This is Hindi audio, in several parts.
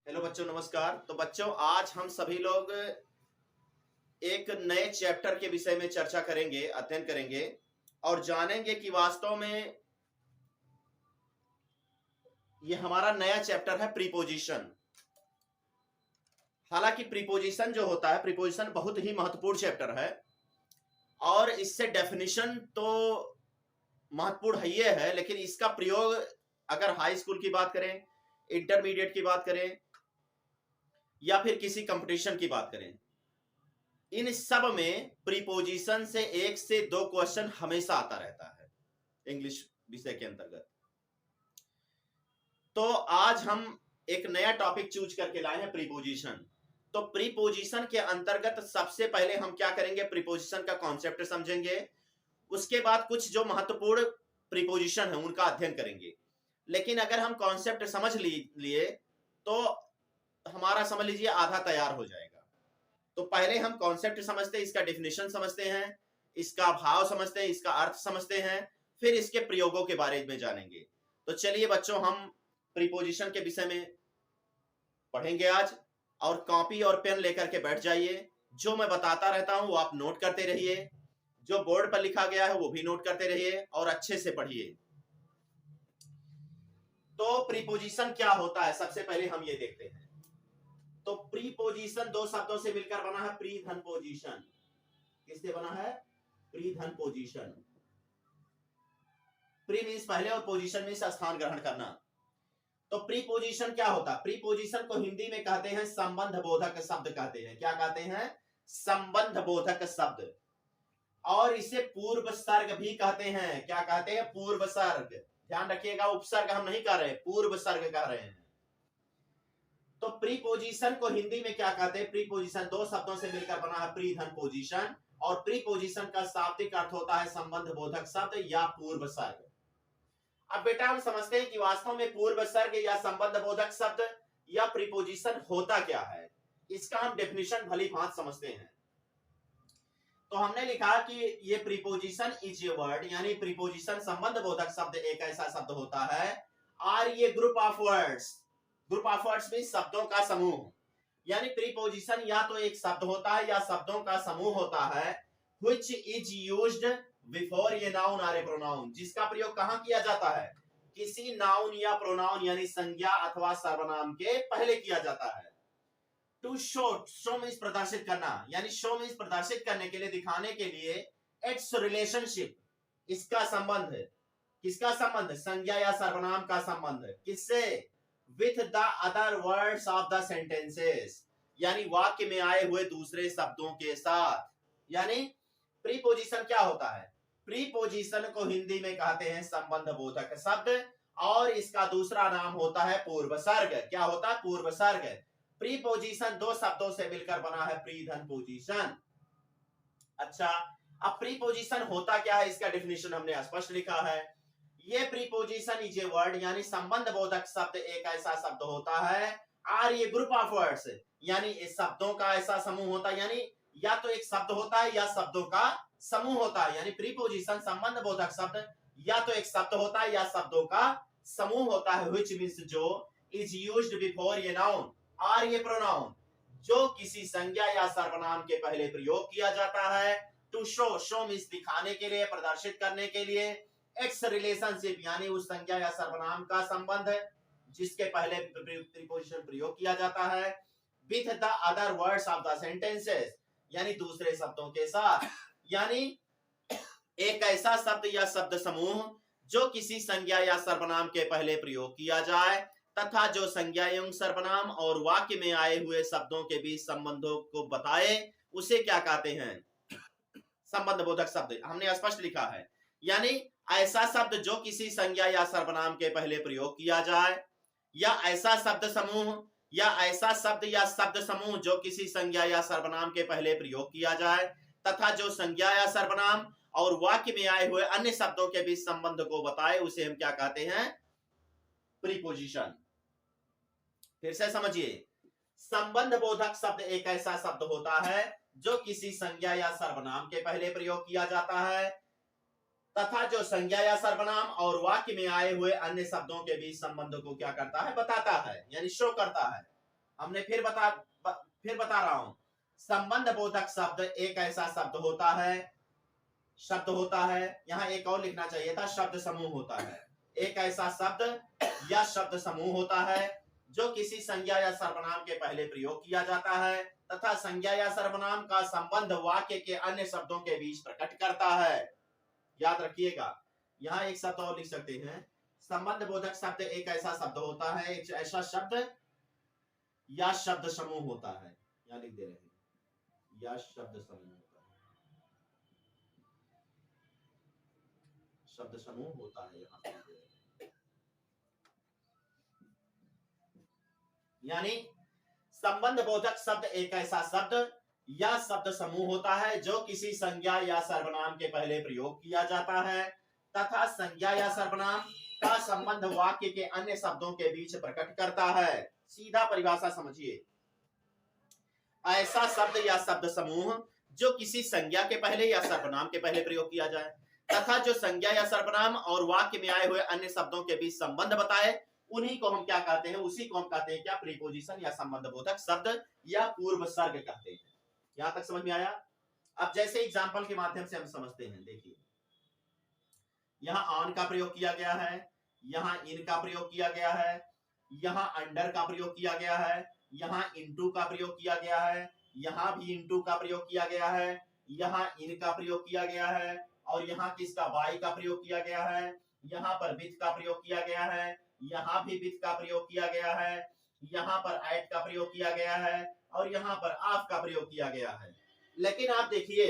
हेलो बच्चों, नमस्कार। तो बच्चों, आज हम सभी लोग एक नए चैप्टर के विषय में चर्चा करेंगे, अध्ययन करेंगे और जानेंगे कि वास्तव में ये हमारा नया चैप्टर है प्रीपोजिशन। हालांकि प्रीपोजिशन जो होता है, प्रीपोजिशन बहुत ही महत्वपूर्ण चैप्टर है और इससे डेफिनेशन तो महत्वपूर्ण ही है, लेकिन इसका प्रयोग अगर हाई स्कूल की बात करें, इंटरमीडिएट की बात करें या फिर किसी कंपटीशन की बात करें, इन सब में प्रीपोजिशन से 1 से 2 क्वेश्चन हमेशा आता रहता है इंग्लिश विषय के अंतर्गत। तो आज हम एक नया टॉपिक चूज करके लाए हैं, प्रीपोजिशन। तो प्रीपोजिशन के अंतर्गत सबसे पहले हम क्या करेंगे, प्रीपोजिशन का कॉन्सेप्ट समझेंगे। उसके बाद कुछ जो महत्वपूर्ण प्रीपोजिशन है उनका अध्ययन करेंगे। लेकिन अगर हम कॉन्सेप्ट समझ लिए तो हमारा, समझ लीजिए, आधा तैयार हो जाएगा। तो पहले हम कॉन्सेप्ट समझते हैं, इसका डेफिनेशन समझते हैं, इसका भाव समझते हैं, इसका अर्थ समझते हैं, फिर इसके प्रयोगों के बारे में जानेंगे। तो चलिए बच्चों, हम प्रीपोजिशन के विषय में पढ़ेंगे आज। और कॉपी और पेन लेकर के बैठ जाइए। जो मैं बताता रहता हूं वो आप नोट करते रहिए, जो बोर्ड पर लिखा गया है वो भी नोट करते रहिए और अच्छे से पढ़िए। तो प्रीपोजिशन क्या होता है, सबसे पहले हम ये देखते हैं। तो प्रीपोजिशन 2 शब्दों से मिलकर बना है, प्री धन पोजीशन। किससे बना है? प्री धन पोजीशन। प्री मीन्स पहले और पोजीशन मीन्स स्थान ग्रहण करना। तो प्रीपोजिशन क्या होता है? प्रीपोजिशन को हिंदी में कहते हैं संबंध बोधक शब्द कहते हैं। क्या कहते हैं? संबंध बोधक शब्द। और इसे पूर्व सर्ग भी कहते हैं। क्या कहते हैं? पूर्व सर्ग। ध्यान रखिएगा, उपसर्ग हम नहीं कह रहे, पूर्व सर्ग कह रहे हैं। तो प्रीपोजिशन को हिंदी में क्या कहते हैं? प्रीपोजिशन 2 शब्दों से मिलकर बना है, प्री धन पोजीशन। और प्रीपोजिशन का शाब्दिक अर्थ होता है संबंध बोधक शब्द या पूर्व सर्ग। अब बेटा, हम समझते हैं कि वास्तव में पूर्व सर्ग या संबंध बोधक शब्द या प्रीपोजिशन होता क्या है। इसका हम डेफिनेशन भली भांति समझते हैं। तो हमने लिखा कि ये प्रीपोजिशन इज ए वर्ड, यानी प्रीपोजिशन संबंध बोधक शब्द एक ऐसा शब्द होता है। और ये group of words, group of words में शब्दों का समूह, यानी प्रीपोजिशन या तो एक शब्द होता है या शब्दों का समूह होता है, which is used before a noun or a pronoun, जिसका प्रयोग कहां किया जाता है? किसी नाउन या प्रोनाउन यानी संज्ञा अथवा सर्वनाम के पहले किया जाता है। टू शो, शो मीन्स प्रदर्शित करना, यानी शो मीन्स प्रदर्शित करने के लिए, दिखाने के लिए। इट्स रिलेशनशिप, इसका संबंध। किसका संबंध? संज्ञा या सर्वनाम का संबंध। किससे? With the other words of the sentences, यानी वाक्य में आए हुए दूसरे शब्दों के साथ। यानी प्रीपोजिशन क्या होता है? प्रीपोजिशन को हिंदी में कहते हैं संबंध बोधक शब्द और इसका दूसरा नाम होता है पूर्व सर्ग। क्या होता है? पूर्व सर्ग। प्रीपोजिशन 2 शब्दों से मिलकर बना है, प्री धन पोजीशन। अच्छा, अब प्रीपोजिशन होता क्या है, इसका डेफिनेशन हमने स्पष्ट लिखा है। ये प्रीपोजिशन इज ए वर्ड, यानी संबंध बोधक शब्द एक ऐसा शब्द होता है। और ये ग्रुप ऑफ वर्ड्स, यानी शब्दों का ऐसा समूह होता है, यानी या तो एक शब्द होता है या शब्दों का समूह होता है। यानी प्रीपोजिशन संबंध बोधक शब्द या तो एक शब्द होता है या शब्दों का समूह होता है, which means जो is used before a noun और ये प्रोनाउन, जो किसी संज्ञा या सर्वनाम के पहले प्रयोग किया जाता है। टू शो, शो मीन्स दिखाने के लिए, प्रदर्शित करने के लिए। एक्स रिलेशनशिप, यानी उस संज्ञा या सर्वनाम का संबंध जिसके पहले प्रीपोजिशन प्रयोग किया जाता है। With the other words of the sentences, यानी दूसरे शब्दों के साथ। यानी एक ऐसा शब्द या शब्द समूह जो किसी संज्ञा या सर्वनाम के पहले प्रयोग किया जाए तथा जो संज्ञा एवं सर्वनाम और वाक्य में आए हुए शब्दों के बीच संबंधों को बताए, उसे क्या कहते हैं? संबंध बोधक शब्द। हमने स्पष्ट लिखा है, यानी ऐसा शब्द जो किसी संज्ञा या सर्वनाम के पहले प्रयोग किया जाए, या ऐसा शब्द समूह या ऐसा शब्द या शब्द समूह जो किसी संज्ञा या सर्वनाम के पहले प्रयोग किया जाए तथा जो संज्ञा या सर्वनाम और वाक्य में आए हुए अन्य शब्दों के बीच संबंध को बताए, उसे हम क्या कहते हैं? प्रीपोजिशन। फिर से समझिए, संबंध बोधक शब्द एक ऐसा शब्द होता है जो किसी संज्ञा या सर्वनाम के पहले प्रयोग किया जाता है तथा जो संज्ञा या सर्वनाम और वाक्य में आए हुए अन्य शब्दों के बीच संबंध को क्या करता है? बताता है, यानी शो करता है। हमने फिर बता रहा हूं, संबंध बोधक शब्द एक ऐसा शब्द होता है, यहां एक और लिखना चाहिए था, शब्द समूह होता है। एक ऐसा शब्द या शब्द समूह होता है जो किसी संज्ञा या सर्वनाम के पहले प्रयोग किया जाता है तथा संज्ञा या सर्वनाम का संबंध वाक्य के अन्य शब्दों के बीच प्रकट करता है। याद रखिएगा, यहाँ एक शब्द और लिख सकते हैं, संबंध बोधक शब्द एक ऐसा शब्द होता है, एक ऐसा शब्द या शब्द समूह होता है, यहाँ लिख दे रहे हैं, या शब्द समूह होता है, शब्द समूह होता है यहाँ, यानी संबंध बोधक शब्द एक ऐसा शब्द या शब्द समूह होता है जो किसी संज्ञा या सर्वनाम के पहले प्रयोग किया जाता है तथा संज्ञा या सर्वनाम का संबंध वाक्य के अन्य शब्दों के बीच प्रकट करता है। सीधा परिभाषा समझिए, ऐसा शब्द या शब्द समूह जो किसी संज्ञा के पहले या सर्वनाम के पहले प्रयोग किया जाए तथा जो संज्ञा या सर्वनाम और वाक्य में आए हुए अन्य शब्दों के बीच संबंध बताए, उन्हीं को हम क्या कहते हैं, उसी को हम कहते हैं क्या, प्रीपोजिशन या संबंध बोधक शब्द या पूर्व सर्ग कहते हैं। यहां तक समझ में आया? अब जैसे एग्जांपल के माध्यम से हम समझते हैं, देखिए यहां ऑन का प्रयोग किया गया है, यहां इन का प्रयोग किया गया है, यहां अंडर का प्रयोग किया गया है, यहां इनटू का प्रयोग किया गया है, यहां भी इनटू का प्रयोग किया गया है, यहां इन का प्रयोग किया गया है, और यहां किसका, बाई का प्रयोग किया गया है, यहां पर विथ का प्रयोग किया गया है, यहां भी विथ का प्रयोग किया गया है, यहां पर एट का प्रयोग किया गया है, और यहां पर ऑफ का प्रयोग किया गया है। लेकिन आप देखिए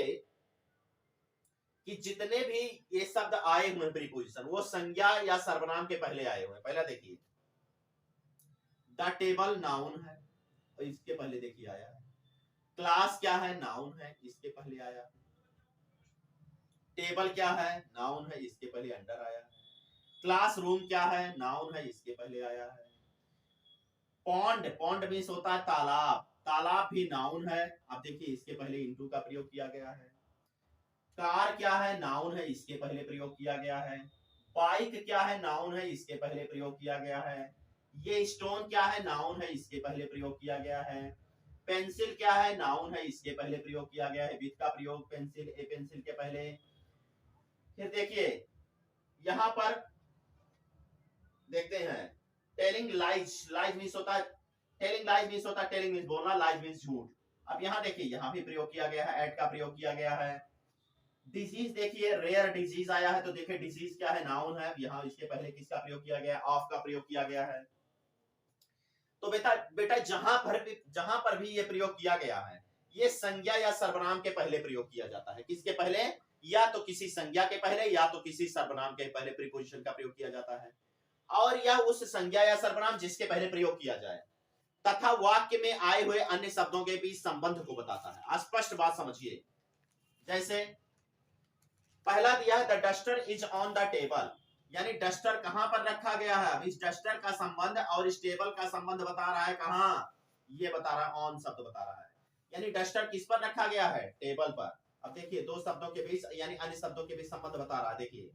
कि जितने भी ये शब्द आए हुए हैं प्रीपोजिशन, वो संज्ञा या सर्वनाम के पहले आए हुए हैं। पहला देखिए, द टेबल नाउन है, और इसके पहले देखिए आया है। क्लास क्या है, नाउन है, इसके पहले आया। टेबल क्या है, नाउन है, इसके पहले अंडर आया। क्लासरूम क्या है, नाउन है, इसके पहले आया है। पॉन्ड, पॉन्ड मीन्स होता है तालाब, तालाब भी नाउन है, आप देखिए इसके पहले इनटू का प्रयोग किया गया है। कार क्या है, नाउन है, इसके पहले प्रयोग किया गया है। बाइक क्या है, नाउन है, इसके पहले प्रयोग किया गया है। ये स्टोन क्या है, नाउन है, इसके पहले प्रयोग किया गया है। पेंसिल क्या है, नाउन है, इसके पहले प्रयोग किया गया है, विथ का प्रयोग पेंसिल, ए पेंसिल के पहले। फिर देखिए यहां पर देखते हैं, टेलिंग लाइज, लाइज मीन्स होता है, टेलिंग लाइज मीन्स होता है, टेलिंग मीन्स बोलना, लाइज मीन्स झूठ। अब यहाँ देखिए, यहाँ भी प्रयोग किया गया है, एट का प्रयोग किया गया है। डिजीज देखिए, रेयर डिजीज आया है, तो देखिए डिजीज क्या है, नाउन है, यहाँ इसके पहले किसका प्रयोग किया गया है, ऑफ का प्रयोग किया गया है। तो बेटा जहां पर भी ये प्रयोग किया गया है, ये संज्ञा या सर्वनाम के पहले प्रयोग किया जाता है। किसके पहले? या तो किसी संज्ञा के पहले या तो किसी सर्वनाम के पहले प्रीपोजिशन का प्रयोग किया जाता है, और यह उस संज्ञा या सर्वनाम जिसके पहले प्रयोग किया जाए तथा वाक्य में आए हुए अन्य शब्दों के बीच संबंध को बताता है। स्पष्ट बात समझिए, जैसे पहला दिया है, the duster is on the table, यानी डस्टर कहां पर रखा गया है। अब इस डस्टर का संबंध और इस टेबल का संबंध बता रहा है कहां, ये बता रहा है, ऑन शब्द बता रहा है, यानी डस्टर किस पर रखा गया है, टेबल पर। अब देखिए दो शब्दों के बीच यानी अन्य शब्दों के बीच संबंध बता रहा है। देखिए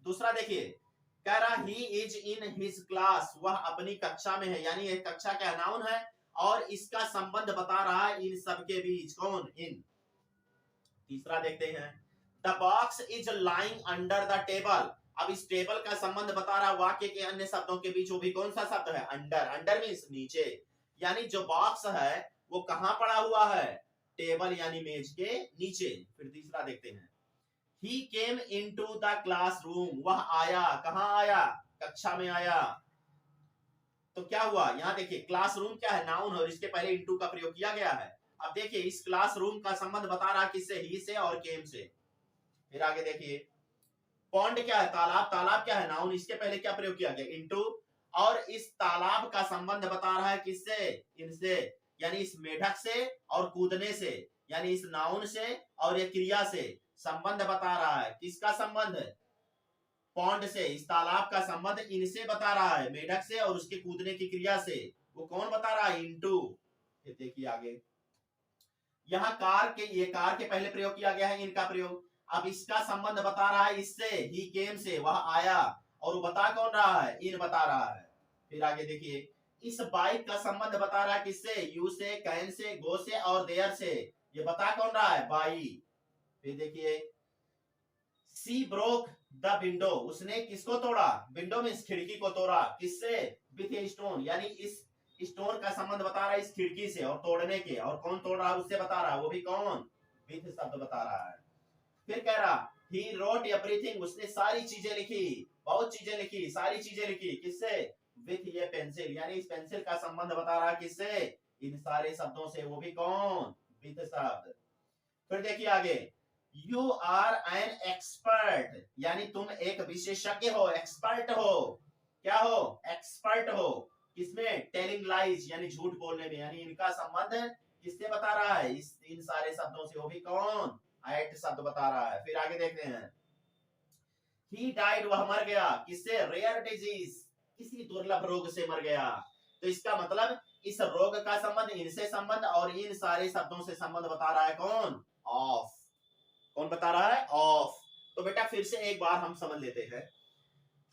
दूसरा, देखिए कह रहा he is in his class, वह अपनी कक्षा में है, यानी यह कक्षा का नाउन है और इसका संबंध बता रहा है इन सब के बीच, कौन, इन। तीसरा देखते हैं, the box is lying under the table, अब इस टेबल का संबंध बता रहा है वाक्य के अन्य शब्दों के बीच, वो भी कौन सा शब्द है, अंडर। अंडर मींस नीचे, यानी जो बॉक्स है वो कहां पड़ा हुआ है, टेबल यानी मेज के नीचे। फिर तीसरा देखते हैं, he came into the classroom, वह आया, कहां आया, कक्षा में आया। तो क्या हुआ, यहां देखिए क्लासरूम क्या है, नाउन है, और इसके पहले इनटू का प्रयोग किया गया है। अब देखिए इस क्लासरूम का संबंध बता रहा है किससे, ही से और केम से। फिर आगे देखिए, पॉन्ड क्या है, तालाब, तालाब क्या है, नाउन, इसके पहले क्या प्रयोग किया गया, इनटू, और इस तालाब का संबंध बता रहा है किससे, इनसे, यानी इस मेढक से और कूदने से, यानी इस नाउन से और ये क्रिया से संबंध बता रहा है। किसका संबंध, पॉन्ड से, इस तालाब का संबंध इनसे बता रहा है, मेढक से और उसके कूदने की क्रिया से। वो कौन बता रहा है, इनटू। फिर देखिए आगे, यहाँ कार के, ये कार के पहले प्रयोग किया गया है, इनका प्रयोग। अब इसका संबंध बता रहा है इससे, ही केम से, वह आया, और वो बता कौन रहा है, इन बता रहा है। फिर आगे देखिए, इस बाइक का संबंध बता रहा है किससे? यू से, कैन से, गो से और देयर से। ये बता कौन रहा है? बाई। फिर देखिए, सी ब्रोक द विंडो, उसने किसको तोड़ा? विंडो में, इस खिड़की को तोड़ा। किससे? विथ ए स्टोन, यानी इस स्टोन का संबंध बता रहा है इस खिड़की से और तोड़ने के, और कौन तोड़ रहा है उससे बता रहा है, वो भी कौन? विथ शब्द बता रहा है। फिर कह रहा ही रोट एवरीथिंग, उसने सारी चीजें लिखी, बहुत चीजें लिखी, सारी चीजें लिखी। किससे? विथ ये पेंसिल, यानी इस पेंसिल का संबंध बता रहा है किससे? इन सारे शब्दों से, वो भी कौन? विथ शब्द। फिर देखिए आगे, यू आर एन एक्सपर्ट, यानी तुम एक विशेषज्ञ हो, एक्सपर्ट हो। क्या हो? एक्सपर्ट हो। किसमें? टेलिंग लाइज, यानी झूठ बोलने में, यानी इनका संबंध किससे बता रहा है? इन सारे शब्दों से, वो भी कौन? एट शब्द बता रहा है। फिर आगे देखते हैं, ही डाइड, वह मर गया। किससे? रेयर डिजीज, किसी दुर्लभ रोग से मर गया। तो इसका मतलब इस रोग का संबंध, इनसे संबंध और इन सारे शब्दों से संबंध बता रहा है कौन? ऑफ। कौन बता रहा है? ऑफ। तो बेटा फिर से एक बार हम समझ लेते हैं,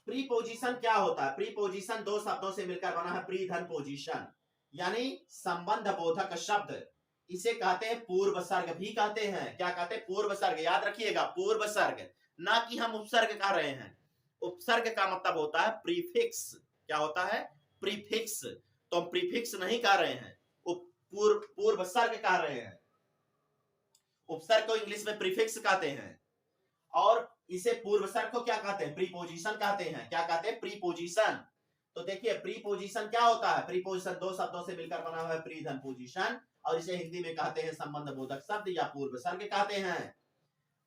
प्रीपोजिशन क्या होता है? प्रीपोजिशन दो शब्दों से मिलकर बना है, प्री धन पोजिशन, यानी संबंध बोधक शब्द। इसे कहते हैं पूर्व सर्ग भी कहते हैं। क्या कहते हैं? पूर्व सर्ग। याद रखिएगा, पूर्व सर्ग, ना कि हम उपसर्ग कह रहे हैं। उपसर्ग का मतलब होता है प्रीफिक्स। क्या होता है? प्रीफिक्स। तो हम प्रीफिक्स नहीं कह रहे हैं, पूर्व सर्ग कह रहे हैं। उपसर्ग को इंग्लिश में प्रीफिक्स कहते हैं, और इसे पूर्व सर्ग को क्या कहते हैं? प्रीपोजिशन कहते हैं। क्या कहते हैं? प्रीपोजिशन। तो देखिए, प्रीपोजिशन क्या होता है? प्रीपोजिशन दो शब्दों से मिलकर बना हुआ है, प्री धन पोजिशन, और इसे हिंदी में कहते हैं संबंध बोधक शब्द या पूर्व सर्ग कहते हैं।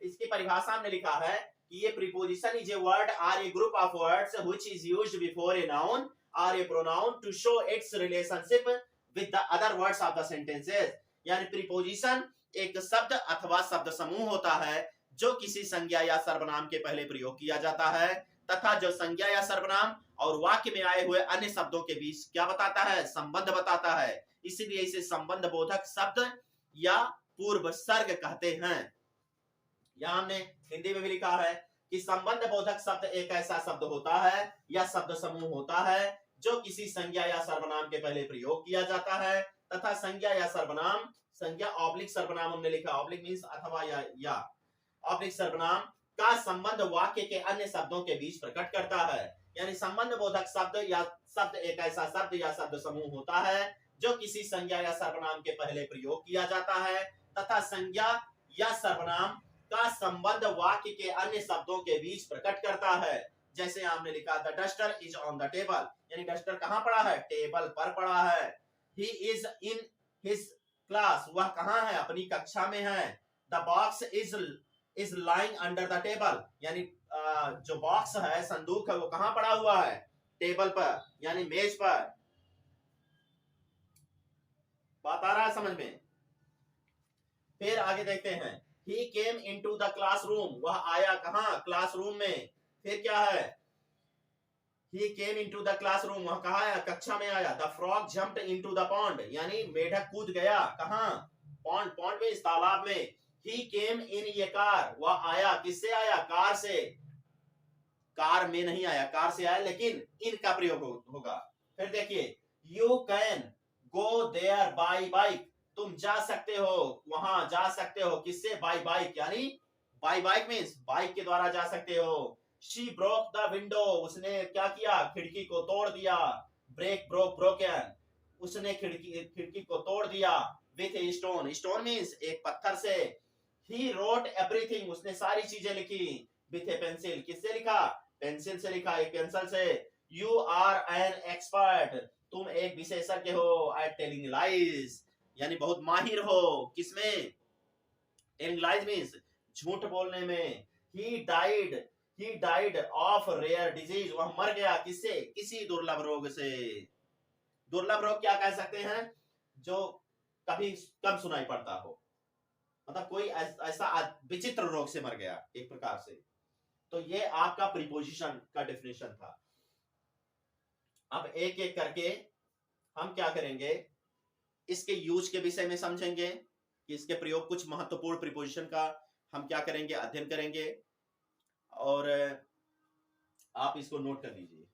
इसकी परिभाषा में लिखा है कि ये preposition is a word or a group of words which is used before a noun or a pronoun to show its relationship with the other words of the sentences. यानी प्रीपोजिशन एक शब्द अथवा शब्द समूह होता है जो किसी संज्ञा या सर्वनाम के पहले प्रयोग किया जाता है, तथा जो संज्ञा या सर्वनाम और वाक्य में आए हुए अन्य शब्दों के बीच क्या बताता है? संबंध बताता है। इसलिए इसे संबंध बोधक शब्द या पूर्व सर्ग कहते हैं। यहां हमने हिंदी में भी लिखा है कि संबंध बोधक शब्द एक ऐसा शब्द होता है या शब्द समूह होता है जो किसी संज्ञा या सर्वनाम के पहले प्रयोग किया जाता है, तथा संज्ञा या सर्वनाम, संज्ञा ऑब्लिक सर्वनाम हमने लिखा, ऑब्लिक मींस अथवा या ऑब्लिक सर्वनाम का संबंध वाक्य के अन्य शब्दों के बीच प्रकट करता है। यानी संबंध बोधक शब्द या शब्द एक ऐसा शब्द या शब्द समूह होता है जो किसी संज्ञा या सर्वनाम के पहले प्रयोग किया जाता है, तथा संज्ञा या सर्वनाम का संबंध वाक्य के अन्य शब्दों के बीच प्रकट करता है। जैसे आपने लिखा, the duster is on the table, यानी डस्टर कहां पड़ा है? टेबल पर पड़ा है। He is in his class, वह कहां है? अपनी कक्षा में है। The box is lying under the table, यानी जो बॉक्स है, संदूक है, वो कहां पड़ा हुआ है? टेबल पर, यानी मेज पर। बात आ रहा है समझ में? फिर आगे देखते हैं, he came into the classroom, वह आया कहां? क्लासरूम में। फिर क्या है? he came into the classroom, वह कहां आया? कक्षा में आया। the frog jumped into the pond, यानी मेढक कूद गया कहां? पॉन्ड, पॉन्ड में, इस तालाब में। he came in a car, वह आया किससे आया? कार से। कार में नहीं आया, कार से आया, लेकिन इन का प्रयोग होगा। फिर देखिए, you can go there by bike, तुम जा सकते हो, वहां जा सकते हो किससे? बाय बाइक, यानी बाय बाइक मींस बाइक के द्वारा जा सकते हो। शी ब्रोक द विंडो, उसने क्या किया? खिड़की को तोड़ दिया। ब्रेक, ब्रोक, ब्रोकन, उसने खिड़की को तोड़ दिया। With a stone, stone means एक पत्थर से। ही रोट एवरीथिंग, उसने सारी चीजें लिखी। विथ ए पेंसिल, किससे लिखा? पेंसिल से लिखा, एक पेंसिल से। यू आर एन एक्सपर्ट, तुम एक विशेषज्ञ हो एट टेलिंग लाइज, यानी बहुत माहिर हो किसमें? टेलिंग लाइज मींस झूठ बोलने में। He died of rare disease, वह मर गया किससे? किसी दुर्लभ रोग से। दुर्लभ रोग क्या कह सकते हैं? जो कभी कम सुनाई पड़ता हो, मतलब कोई ऐसा विचित्र रोग से मर गया एक प्रकार से। तो ये आपका प्रीपोजिशन का डेफिनेशन था। अब एक एक करके हम क्या करेंगे, इसके यूज के विषय में समझेंगे कि इसके प्रयोग, कुछ महत्वपूर्ण प्रीपोजिशन का हम क्या करेंगे, अध्ययन करेंगे, और आप इसको नोट कर लीजिए।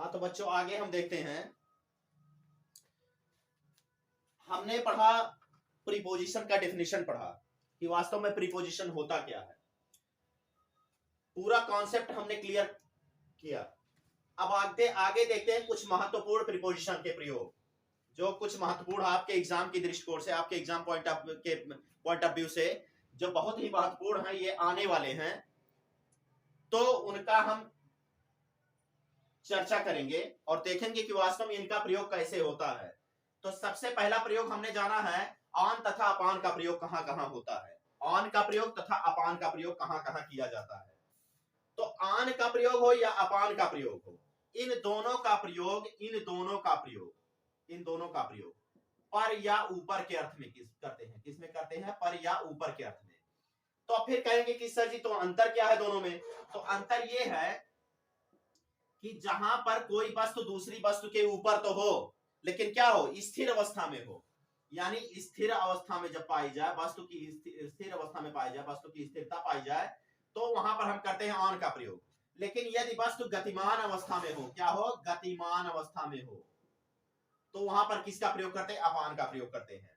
हाँ तो बच्चों आगे हम देखते हैं, हमने पढ़ा प्रीपोजिशन का डेफिनेशन पढ़ा कि वास्तव में प्रीपोजिशन होता क्या है, पूरा कॉन्सेप्ट हमने क्लियर किया। अब आगे देखते हैं कुछ महत्वपूर्ण प्रीपोजिशन के प्रयोग, जो कुछ महत्वपूर्ण आपके एग्जाम की दृष्टिकोण से, आपके एग्जाम पॉइंट ऑफ व्यू से जो बहुत ही महत्वपूर्ण है, ये आने वाले हैं, तो उनका हम चर्चा करेंगे और देखेंगे कि वास्तव में इनका प्रयोग कैसे होता है। तो सबसे पहला प्रयोग हमने जाना है, ऑन तथा अपान का प्रयोग कहां कहां होता है। ऑन का प्रयोग तथा अपान का प्रयोग कहां कहां किया जाता है। तो ऑन का प्रयोग हो या अपान का प्रयोग हो, इन दोनों का प्रयोग पर या ऊपर के अर्थ में करते हैं। किसमें करते हैं? पर या ऊपर के अर्थ में। तो फिर कहेंगे कि सर जी तो अंतर क्या है दोनों में? तो अंतर यह है कि जहां पर कोई वस्तु दूसरी वस्तु के ऊपर तो हो, लेकिन क्या हो? स्थिर अवस्था में हो। यानी स्थिर अवस्था में जब पाई जाए वस्तु की, स्थिर अवस्था में पाई जाए वस्तु की स्थिरता पाई जाए, तो वहां पर हम करते हैं ऑन का प्रयोग। लेकिन यदि वस्तु गतिमान अवस्था में हो, क्या हो? गतिमान अवस्था में हो, तो वहां पर किसका प्रयोग करते हैं? अपान का प्रयोग करते हैं।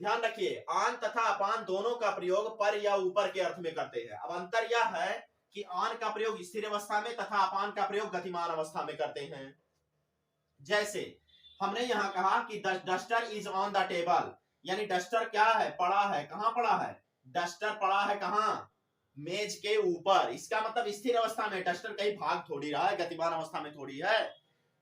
ध्यान रखिए, ऑन तथा अपान दोनों का प्रयोग पर या ऊपर के अर्थ में करते हैं। अब अंतर यह है कि ऑन का प्रयोग स्थिर अवस्था में तथा अपान का प्रयोग गतिमान अवस्था में करते हैं। जैसे हमने यहां कहा कि duster is on the table, यानी डस्टर क्या है? पड़ा है। कहां पड़ा है? डस्टर पड़ा है कहां? मेज के ऊपर। इसका मतलब स्थिर अवस्था में, डस्टर कहीं भाग थोड़ी रहा है, गतिमान अवस्था में थोड़ी है।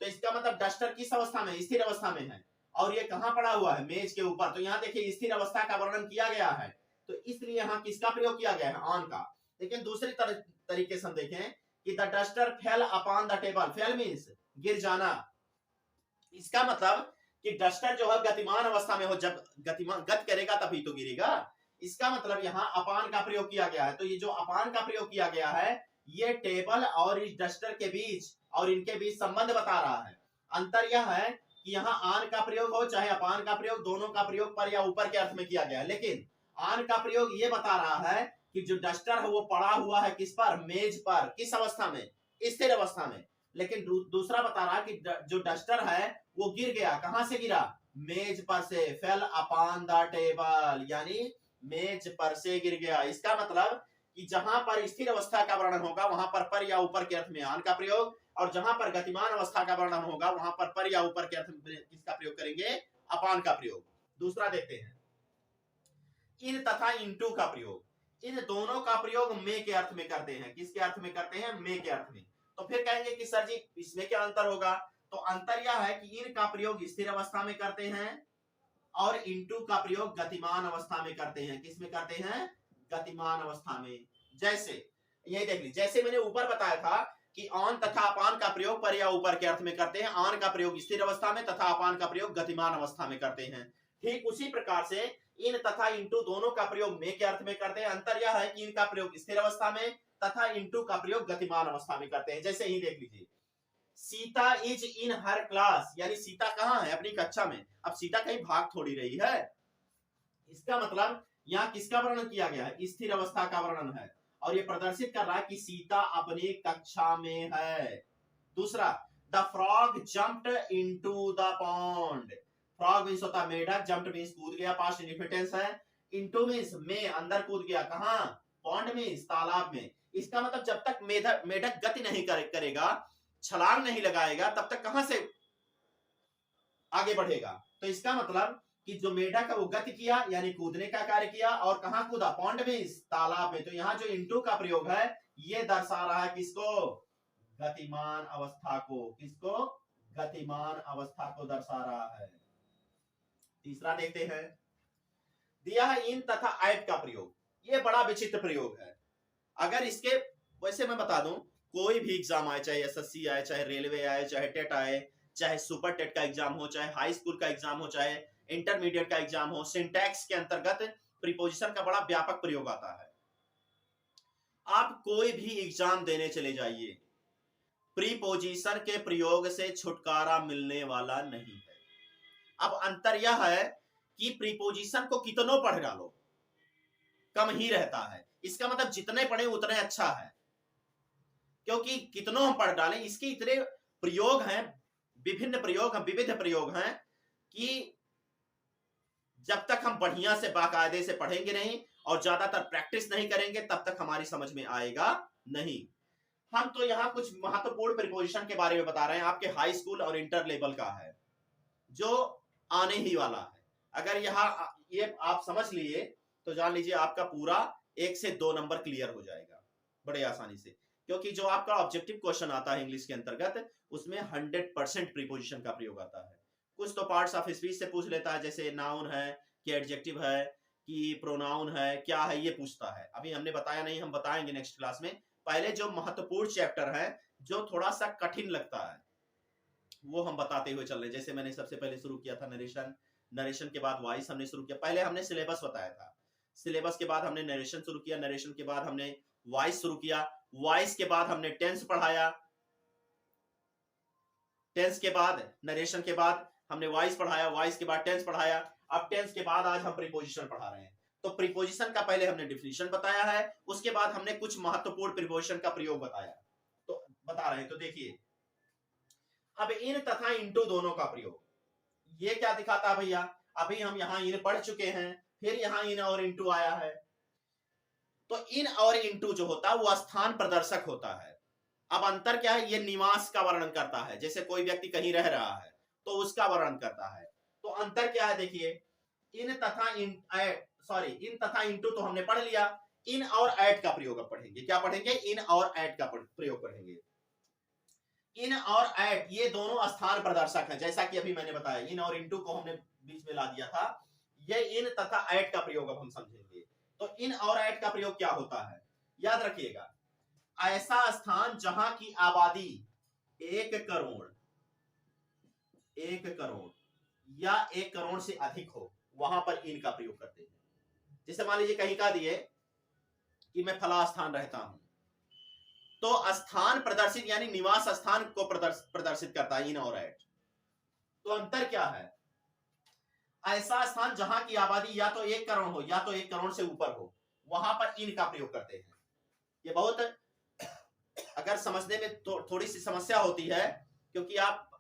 तो इसका मतलब डस्टर किस अवस्था में? स्थिर अवस्था में है। और ये कहां पड़ा हुआ है? मेज के ऊपर। तो यहाँ देखिए स्थिर अवस्था का वर्णन किया गया है, तो इसलिए यहाँ किसका प्रयोग किया गया है? ऑन का। लेकिन दूसरी तरीके से हम देखें कि the duster fail upon the table. Fail means गिर जाना। इसका मतलब कि डस्टर जो है गतिमान अवस्था में हो, जब गत करेगा तभी तो गिरेगा। इसका मतलब यहाँ अपान का प्रयोग किया गया है। तो ये जो अपान का प्रयोग किया गया है, ये टेबल और इस डस्टर के बीच और इनके बीच संबंध बता रहा है। अंतर यह है कि यहाँ आन का प्रयोग हो चाहे अपान का प्रयोग, दोनों का प्रयोग पर या ऊपर के अर्थ में किया गया है। लेकिन आन का प्रयोग ये बता रहा है कि जो डस्टर है वो पड़ा हुआ है किस पर? मेज पर। किस अवस्था में? स्थिर अवस्था में। लेकिन दूसरा बता रहा है कि जो डस्टर है वो गिर गया। कहां से गिरा? मेज पर से। फेल अपॉन द टेबल, यानी मेज पर से गिर गया। इसका मतलब कि जहां पर स्थिर अवस्था का वर्णन होगा वहां पर या ऊपर के अर्थ में आन का प्रयोग, और जहां पर गतिमान अवस्था का वर्णन होगा वहां पर या ऊपर के अर्थ में किसका प्रयोग करेंगे? अपान का प्रयोग। दूसरा देखते हैं, इन तथा इनटू का प्रयोग। इन दोनों का प्रयोग में के अर्थ में करते हैं। किसके अर्थ में करते हैं? में के अर्थ में। तो फिर कहेंगे कि सर जी इसमें क्या अंतर होगा? तो अंतर यह है कि इन का प्रयोग स्थिर अवस्था में करते हैं और इनटू का प्रयोग गतिमान अवस्था में करते हैं। किस में करते हैं? गतिमान अवस्था में। जैसे ये देख लीजिए, जैसे मैंने ऊपर बताया था कि ऑन तथा अपान का प्रयोग पर या ऊपर के अर्थ में करते हैं, ऑन का प्रयोग स्थिर अवस्था में तथा अपान का प्रयोग गतिमान अवस्था में करते हैं। ठीक उसी प्रकार से इन तथा इनटू दोनों का प्रयोग में के अर्थ में करते हैं। अंतर यह है कि इनका प्रयोग स्थिर अवस्था में तथा इनटू का प्रयोग गतिमान अवस्था में करते हैं। जैसे ही देख लीजिए, Sita is in her class, यानी सीता कहां है? अपनी कक्षा में। अब सीता कहीं भाग थोड़ी रही है। इसका मतलब यहाँ किसका वर्णन किया गया है? स्थिर अवस्था का वर्णन है, और ये प्रदर्शित कर रहा है कि सीता अपनी कक्षा में है। दूसरा, the frog jumped into the pond. Frog means होता है मेढक, जंप्ड मींस कूद गया, पास्ट इंडिफिटेंस है। इनटू मींस में, अंदर कूद गया। कहां? पॉन्ड मींस तालाब में। इसका मतलब जब तक मेढक गति नहीं करेगा, छलांग नहीं लगाएगा, तब तक कहां से आगे बढ़ेगा? तो इसका मतलब कि जो मेढक है वो गति किया, यानी कूदने का कार्य किया, और कहां कूदा? पॉन्ड में, तालाब में। तो यहाँ जो इनटू का प्रयोग है ये दर्शा रहा है किसको? गतिमान अवस्था को। किसको? गतिमान अवस्था को दर्शा रहा है। तीसरा देखते हैं, दिया है इन तथा ऐट का प्रयोग। ये बड़ा विचित्र प्रयोग है। अगर इसके, वैसे मैं बता दूं, कोई भी एग्जाम आए, चाहे एसएससी आए, चाहे रेलवे आए, चाहे टेट आए, चाहे सुपर टेट का एग्जाम हो, चाहे हाई स्कूल का एग्जाम हो, चाहे इंटरमीडिएट का एग्जाम हो, सिंटैक्स के अंतर्गत प्रीपोजिशन का बड़ा व्यापक प्रयोग आता है। आप कोई भी एग्जाम देने चले जाइए, प्रीपोजिशन के प्रयोग से छुटकारा मिलने वाला नहीं है। अब अंतर यह है कि प्रीपोजिशन को कितनों पढ़ डालो कम ही रहता है। इसका मतलब जितने पढ़े उतने अच्छा है, क्योंकि कितनों हम पढ़ डालें, इसके इतने प्रयोग हैं, विभिन्न प्रयोग हैं, विविध प्रयोग हैं कि जब तक हम बढ़िया से बाकायदे से पढ़ेंगे नहीं और ज्यादातर प्रैक्टिस नहीं करेंगे तब तक हमारी समझ में आएगा नहीं। हम तो यहाँ कुछ महत्वपूर्ण प्रीपोजिशन के बारे में बता रहे हैं, आपके हाई स्कूल और इंटर लेवल का है जो आने ही वाला है। अगर यहाँ ये आप समझ लिए तो जान लीजिए आपका पूरा 1 से 2 नंबर क्लियर हो जाएगा बड़े आसानी से, क्योंकि जो आपका ऑब्जेक्टिव क्वेश्चन आता है इंग्लिश के अंतर्गत उसमें 100% प्रीपोजिशन का प्रयोग आता है। कुछ तो पार्ट्स ऑफ स्पीच से पूछ लेता है, जैसे नाउन है कि एडजेक्टिव है कि प्रोनाउन है, क्या है ये पूछता है। अभी हमने बताया नहीं, हम बताएंगे नेक्स्ट क्लास में। पहले जो महत्वपूर्ण चैप्टर है जो थोड़ा सा कठिन लगता है वो हम बताते हुए चल रहे। जैसे मैंने सबसे पहले शुरू किया था नरेशन, नरेशन के बाद वॉइस हमने शुरू किया। पहले हमने सिलेबस बताया था, सिलेबस के बाद हमने नरेशन शुरू किया, नरेशन के बाद हमने वॉइस शुरू किया, वॉइस के बाद हमने टेंस पढ़ाया, टेंस के बाद नरेशन के बाद हमने वॉइस पढ़ाया, वॉइस के बाद टेंस पढ़ाया, अब टेंस के बाद आज हम प्रीपोजिशन पढ़ा रहे हैं। तो प्रीपोजिशन का पहले हमने डिफिनीशन बताया है, उसके बाद हमने कुछ महत्वपूर्ण प्रीपोजिशन का प्रयोग बताया, तो बता रहे हैं। तो देखिए अब इन तथा इनटू दोनों का प्रयोग, ये क्या दिखाता है भैया, अभी हम यहाँ इन पढ़ चुके हैं, फिर यहाँ इन और इनटू आया है। तो इन और इनटू जो होता है वो स्थान प्रदर्शक होता है। अब अंतर क्या है, ये निवास का वर्णन करता है। जैसे कोई व्यक्ति कहीं रह रहा है तो उसका वर्णन करता है। तो अंतर क्या है, देखिए इन तथा इन तथा इनटू तो हमने पढ़ लिया, इन और ऐड का प्रयोग अब पढ़ेंगे। क्या पढ़ेंगे, इन और ऐड का प्रयोग पढ़ेंगे। इन और ऐड ये दोनों स्थान प्रदर्शक हैं, जैसा कि अभी मैंने बताया, इन और इनटू को हमने बीच में ला दिया था। ये इन तथा ऐड का प्रयोग अब हम समझेंगे। तो इन और ऐड का प्रयोग क्या होता है, याद रखिएगा, ऐसा स्थान जहां की आबादी 1 करोड़ या 1 करोड़ से अधिक हो, वहां पर इन का प्रयोग करते हैं। जैसे मान लीजिए कहीं का दिए कि मैं फला स्थान रहता हूं, तो स्थान प्रदर्शित यानी निवास स्थान को प्रदर्शित करता है इन और ऐड। तो अंतर क्या है, ऐसा स्थान जहां की आबादी या तो 1 करोड़ हो या तो 1 करोड़ से ऊपर हो, वहां पर इन का प्रयोग करते हैं। ये बहुत अगर समझने में थोड़ी सी समस्या होती है, क्योंकि आप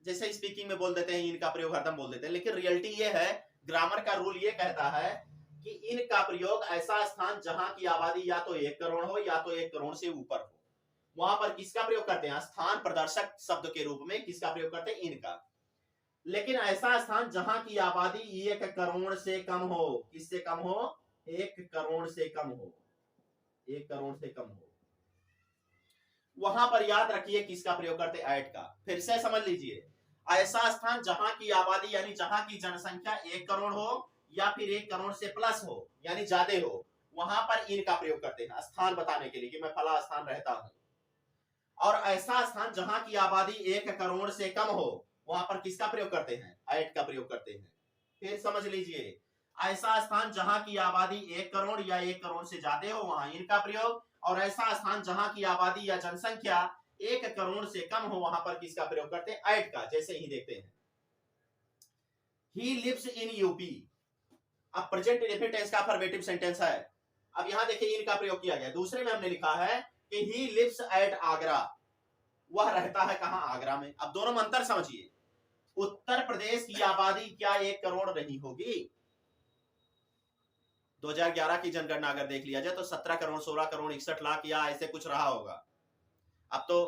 जैसे स्पीकिंग में बोल देते हैं इनका प्रयोग हरदम बोल देते हैं, लेकिन रियलिटी ये है, ग्रामर का रूल ये कहता है कि इनका प्रयोग ऐसा स्थान जहां की आबादी या तो 1 करोड़ हो या तो 1 करोड़ से ऊपर हो, वहां पर किसका प्रयोग करते हैं, स्थान प्रदर्शक शब्द के रूप में किसका प्रयोग करते हैं, इनका। लेकिन ऐसा स्थान जहां की आबादी 1 करोड़ से कम हो, किससे कम हो, 1 करोड़ से कम हो, 1 करोड़ से कम हो, वहां पर याद रखिए किसका प्रयोग करते, ऐड का। फिर से समझ लीजिए, ऐसा स्थान जहां की आबादी यानी जहां की जनसंख्या 1 करोड़ हो या फिर 1 करोड़ से प्लस हो यानी ज्यादा हो, वहां पर इन का प्रयोग करते हैं स्थान बताने के लिए कि मैं फला स्थान रहता हूं। और ऐसा स्थान जहां की आबादी 1 करोड़ से कम हो, वहां पर किसका प्रयोग करते हैं, ऐड का प्रयोग करते हैं। फिर समझ लीजिए, ऐसा स्थान जहां की आबादी 1 करोड़ या 1 करोड़ से ज्यादा हो, वहां इनका प्रयोग। और ऐसा स्थान जहां की आबादी या जनसंख्या 1 करोड़ से कम हो, वहां पर किसका प्रयोग करते हैं, ऐड का। जैसे ही देखते हैं, ही लिव्स इन यूपी, अब प्रेजेंट इंडेफिनिट टेंस का अफर्मेटिव सेंटेंस है। अब यहां देखिए इनका प्रयोग किया गया। दूसरे में हमने लिखा है कि ही लिव्स एट आगरा, वह रहता है कहां, आगरा में। अब दोनों में अंतर समझिए, उत्तर प्रदेश की आबादी क्या 1 करोड़ नहीं होगी, 2011 की जनगणना अगर देख लिया जाए तो 17 करोड़ 16 करोड़ 61 लाख या ऐसे कुछ रहा होगा। अब तो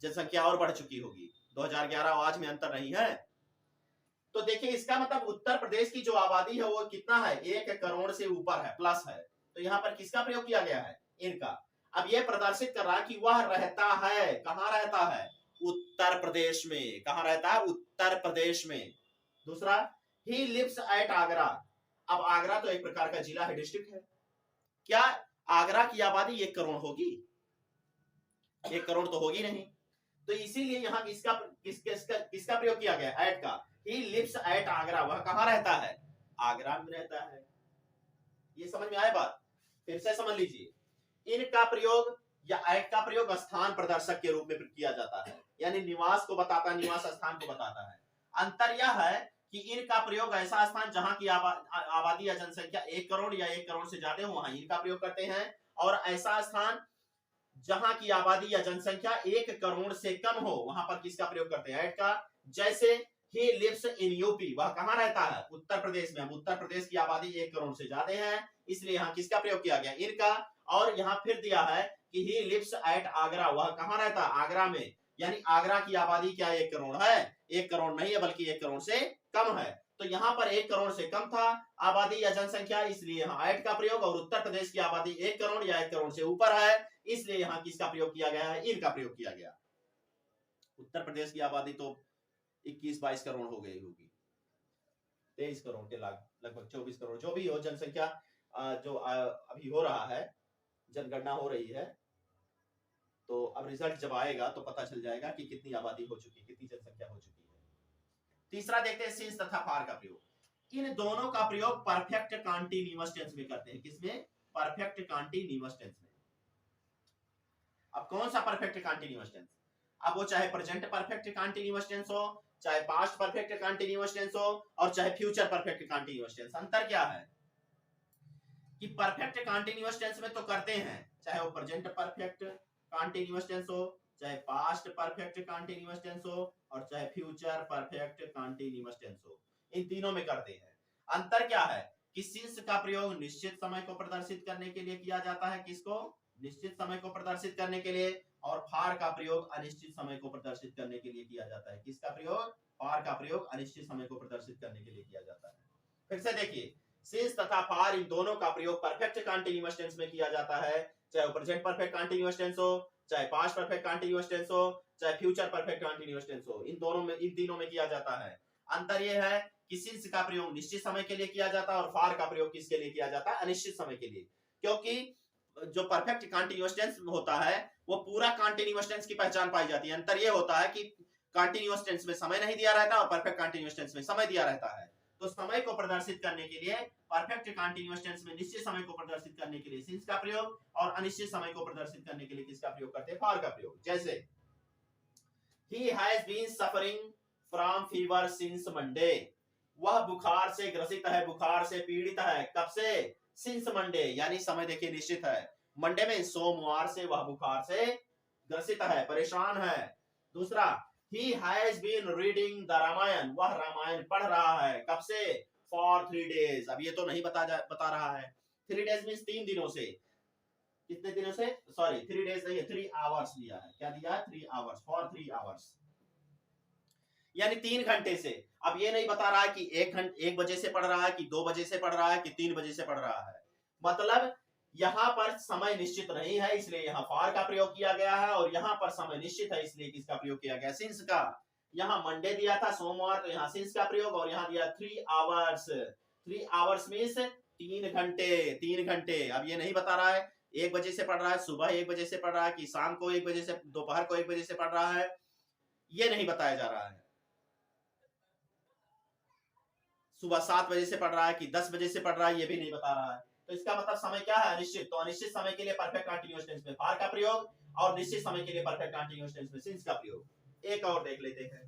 जनसंख्या और बढ़ चुकी होगी, 2011 आज में अंतर नहीं है। तो देखिए इसका मतलब उत्तर प्रदेश की जो आबादी है वो कितना है, 1 करोड़ से ऊपर है, प्लस है। तो यहाँ पर किसका प्रयोग किया गया है, इनका। अब ये प्रदर्शित कर रहा है कि वह रहता है, कहां रहता है, उत्तर प्रदेश में। कहां रहता है, उत्तर प्रदेश में। दूसरा, ही लिव्स एट आगरा। अब आगरा तो एक प्रकार का जिला है, डिस्ट्रिक्ट है। क्या आगरा की आबादी 1 करोड़ होगी, 1 करोड़ तो होगी नहीं। तो इसीलिए यहाँ किसका प्रयोग किया गया, एट का। ही लिव्स एट आगरा, वह कहां रहता है, आगरा में रहता है। ये समझ में आया बात, फिर से समझ लीजिए, इनका प्रयोग या एट का प्रयोग स्थान प्रदर्शक के रूप में किया जाता है, यानी निवास को बताता है, निवास स्थान को बताता है। अंतर यह है कि इनका प्रयोग ऐसा स्थान जहां की आबादी या जनसंख्या 1 करोड़ या 1 करोड़ से ज्यादा हो, वहां इनका प्रयोग करते हैं। और ऐसा स्थान जहां की आबादी या जनसंख्या 1 करोड़ से कम हो वहां पर किसका प्रयोग करते हैं, एट का। जैसे ही लिव्स इन यूपी, वह कहां रहता है, उत्तर प्रदेश में। उत्तर प्रदेश की आबादी 1 करोड़ से ज्यादा है, इसलिए यहाँ किसका प्रयोग किया गया, इन का। और यहाँ फिर दिया है कि ही लिव्स एट आगरा, वह कहां रहता है, आगरा में। यानी आगरा की आबादी क्या 1 करोड़ है, 1 करोड़ नहीं है बल्कि 1 करोड़ से कम है। तो यहाँ पर 1 करोड़ से कम था आबादी या जनसंख्या, इसलिए यहाँ एट का प्रयोग। और उत्तर प्रदेश की आबादी 1 करोड़ या 1 करोड़ से ऊपर है, इसलिए यहाँ किसका प्रयोग किया गया है, इन का प्रयोग किया गया। उत्तर प्रदेश की आबादी तो 21-22 करोड़ हो गई होगी, 23 करोड़ के लगभग 24 करोड़, जो भी हो जनसंख्या जो अभी हो रहा है, जनगणना हो रही है। तो अब रिजल्ट जब आएगा तो पता चल जाएगा कि कितनी आबादी हो चुकी है, कितनी जनसंख्या हो चुकी है। तीसरा देखते हैं सिंस तथा फार का प्रयोग। इन दोनों का प्रयोग परफेक्ट कॉन्टिन्यूअस टेंस में करते हैं, किसमें, परफेक्ट कॉन्टिन्यूअस टेंस में। अब कौन सा परफेक्ट कॉन्टिन्यूअस टेंस, अब वो चाहे प्रेजेंट परफेक्ट कॉन्टिन्यूअस टेंस हो, चाहे पास्ट परफेक्ट कॉन्टिन्यूअस टेंस हो, और चाहे फ्यूचर परफेक्ट कॉन्टिन्यूअस टेंस। अंतर क्या है कि परफेक्ट कॉन्टिन्यूअस टेंस में तो करते हैं, चाहे वो प्रेजेंट परफेक्ट कॉन्टिन्यूअस टेंस हो, चाहे पास्ट परफेक्ट कॉन्टिन्यूअस टेंस हो, और चाहे फ्यूचर परफेक्ट कॉन्टिन्यूअस टेंस हो, इन तीनों में करते हैं। अंतर क्या है कि सिंस का प्रयोग निश्चित समय को प्रदर्शित करने के लिए किया जाता है, किसको, निश्चित समय को प्रदर्शित करने के लिए। और फार का प्रयोग अनिश्चित समय को प्रदर्शित करने के लिए किया जाता है, किसका प्रयोग, फार का प्रयोग अनिश्चित समय को प्रदर्शित करने के लिए किया जाता है। फिर से देखिए, सिंस तथा फार इन दोनों का प्रयोग परफेक्ट कॉन्टिन्यूअस टेंस में किया जाता है, चाहे वो प्रेजेंट परफेक्ट कॉन्टिन्यूअस टेंस हो, चाहे पास्ट परफेक्ट कॉन्टिन्यूअस टेंस हो, चाहे फ्यूचर परफेक्ट कॉन्टिन्यूअस टेंस हो, इन दोनों में, इन तीनों में किया जाता है। अंतर यह है कि सिंस का प्रयोग निश्चित समय के लिए किया जाता है और फार का प्रयोग किसके लिए किया जाता है, अनिश्चित समय के लिए। क्योंकि जो परफेक्ट कॉन्टिन्यूअस टेंस होता है वो पूरा कॉन्टिन्यूअस टेंस की पहचान पाई जाती है। अंतर यह होता है कि कॉन्टिन्यूअस टेंस में समय नहीं दिया रहता और परफेक्ट कॉन्टिन्यूअस टेंस में समय दिया रहता है। तो समय को प्रदर्शित करने के लिए परफेक्ट कॉन्टिन्यूअस टेंस में निश्चित समय को प्रदर्शित करने के लिए सिंस का प्रयोग, और अनिश्चित समय को प्रदर्शित करने के लिए किसका प्रयोग करते हैं, फार का प्रयोग। जैसे he has been suffering from fever since Monday, वह बुखार से ग्रसित है, बुखार से पीड़ित है, कब से, सिंस मंडे, यानी समय देखिए निश्चित है, मंडे में सोमवार से वह बुखार से ग्रसित है, परेशान है। दूसरा, he has been reading the Ramayan, वह रामायण पढ़ रहा है, कब से, for 3 days, अब ये तो नहीं बता रहा है। 3 days मीन्स 3 दिनों से, कितने दिनों से, सॉरी 3 days नहीं है, 3 hours लिया है, क्या दिया है, 3 hours, for 3 hours, यानी 3 घंटे से। अब ये नहीं बता रहा है कि 1 बजे से पढ़ रहा है, कि 2 बजे से पढ़ रहा है, कि 3 बजे से पढ़ रहा है। मतलब यहाँ पर समय निश्चित नहीं है, इसलिए यहाँ फार का प्रयोग किया गया है, और यहाँ पर समय निश्चित है, इसलिए किसका प्रयोग किया गया, सिंस का। यहाँ मंडे दिया था, सोमवार, तो यहाँ सिंस का प्रयोग, और यहाँ दिया 3 hours, 3 hours मीन्स 3 घंटे, 3 घंटे। अब ये नहीं बता रहा है 1 बजे से पढ़ रहा है, सुबह 1 बजे से पढ़ रहा है, कि शाम को 1 बजे से, दोपहर को 1 बजे से पढ़ रहा है, ये नहीं बताया जा रहा है। सुबह 7 बजे से पढ़ रहा है कि 10 बजे से पढ़ रहा है, ये भी नहीं बता रहा है। तो इसका मतलब समय क्या है, अनिश्चित। तो अनिश्चित समय के लिए परफेक्ट कंटीन्यूअस टेंस में फार का प्रयोग, और निश्चित समय के लिए परफेक्ट कंटीन्यूअस टेंस में सिंस का प्रयोग। एक और देख लेते हैं,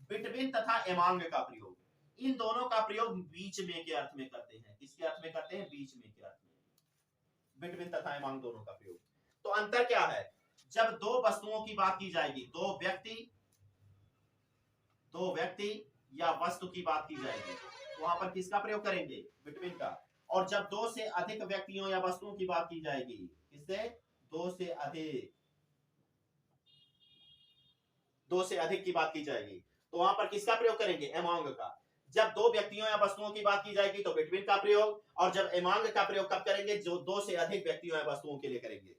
बिटवीन तथा एमंग का प्रयोग। इन दोनों का प्रयोग बीच में के अर्थ में करते हैं, किसके अर्थ में करते हैं, बीच में के अर्थ में, बिटवीन तथा एमंग दोनों का प्रयोग। तो अंतर क्या है, जब दो वस्तुओं की बात की जाएगी, दो व्यक्ति या वस्तु की बात की जाएगी, वहां पर किसका प्रयोग करेंगे, बिटवीन का। और जब 2 से अधिक व्यक्तियों या वस्तुओं की बात की जाएगी, किससे, 2 से अधिक की बात की जाएगी, तो वहां पर किसका प्रयोग करेंगे, एमंग का। जब 2 व्यक्तियों या वस्तुओं की बात की जाएगी तो बिटवीन का प्रयोग, और जब एमंग का प्रयोग कब करेंगे, जो 2 से अधिक व्यक्तियों या वस्तुओं के लिए करेंगे।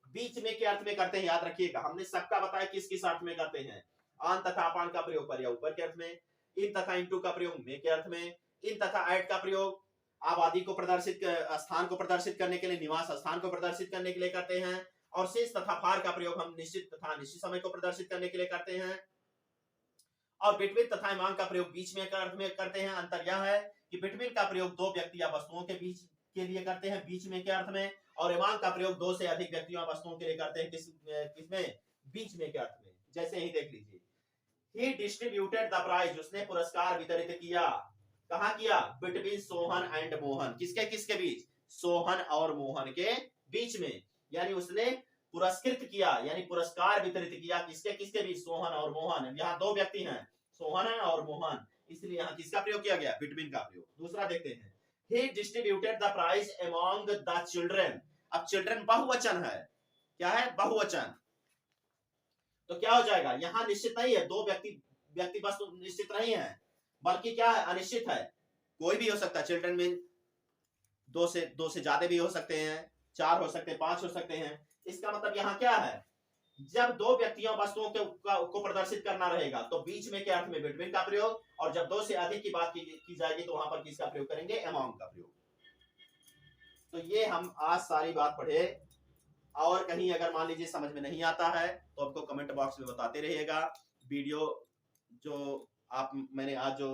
बीच में के अर्थ में करते हैं, याद रखिएगा, हमने सबका बताया किस किस अर्थ में करते हैं। आन तथा अपान का प्रयोग पर या ऊपर के अर्थ में, इन तथा इनटू का प्रयोग में के अर्थ में, इन तथा एट का प्रयोग आबादी को प्रदर्शित, स्थान को प्रदर्शित करने के लिए, निवास स्थान को प्रदर्शित करने के लिए करते हैं। और सिंस तथा फार का प्रयोग हम निश्चित तथा अनिश्चित समय को प्रदर्शित करने के लिए करते हैं। और बिटवीन तथा एमंग का प्रयोग बीच में के अर्थ में करते हैं। अंतर यह है कि बिटवीन का प्रयोग 2 व्यक्ति या वस्तुओं के बीच के लिए करते हैं, बीच में के अर्थ में, और एमंग का प्रयोग 2 से अधिक व्यक्तियों या वस्तुओं के लिए करते हैं, किसमें, बीच में के अर्थ में। जैसे ही देख लीजिए, he distributed the prize, उसने पुरस्कार वितरित किया, कहां किया, बिटवीन सोहन एंड मोहन, किसके किसके बीच, सोहन और मोहन के बीच में। यानी उसने पुरस्कृत किया, यानी पुरस्कार वितरित किया किसके किसके बीच, सोहन और मोहन। यहाँ दो व्यक्ति हैं, सोहन है और मोहन, इसलिए यहाँ किसका प्रयोग किया गया, बिटवीन का प्रयोग। दूसरा देखते हैं, he distributed the prize among the children। अब चिल्ड्रन बहुवचन है, क्या है, बहुवचन, तो क्या हो जाएगा, यहां निश्चित नहीं है, दो व्यक्ति बस तो निश्चित नहीं है, बल्कि क्या है, अनिश्चित है, कोई भी हो सकता है। चिल्ड्रन में दो से ज्यादा भी हो सकते हैं, 4 हो सकते हैं, 5 हो सकते हैं। इसका मतलब यहाँ क्या है, जब दो व्यक्तियों वस्तुओं को प्रदर्शित करना रहेगा तो बीच में के अर्थ में बिटवीन का प्रयोग, और जब 2 से अधिक की बात की जाएगी तो वहां पर किसका प्रयोग करेंगे, अमॉन्ग का प्रयोग। तो ये हम आज सारी बात पढ़े, और कहीं अगर मान लीजिए समझ में नहीं आता है तो आपको कमेंट बॉक्स में बताते रहिएगा। वीडियो जो मैंने आज जो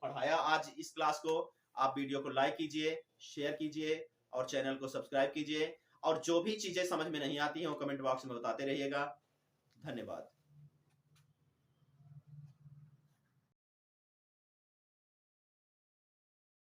पढ़ाया आज इस क्लास को, आप वीडियो को लाइक कीजिए, शेयर कीजिए और चैनल को सब्सक्राइब कीजिए, और जो भी चीजें समझ में नहीं आती हैं वो कमेंट बॉक्स में बताते रहिएगा। धन्यवाद।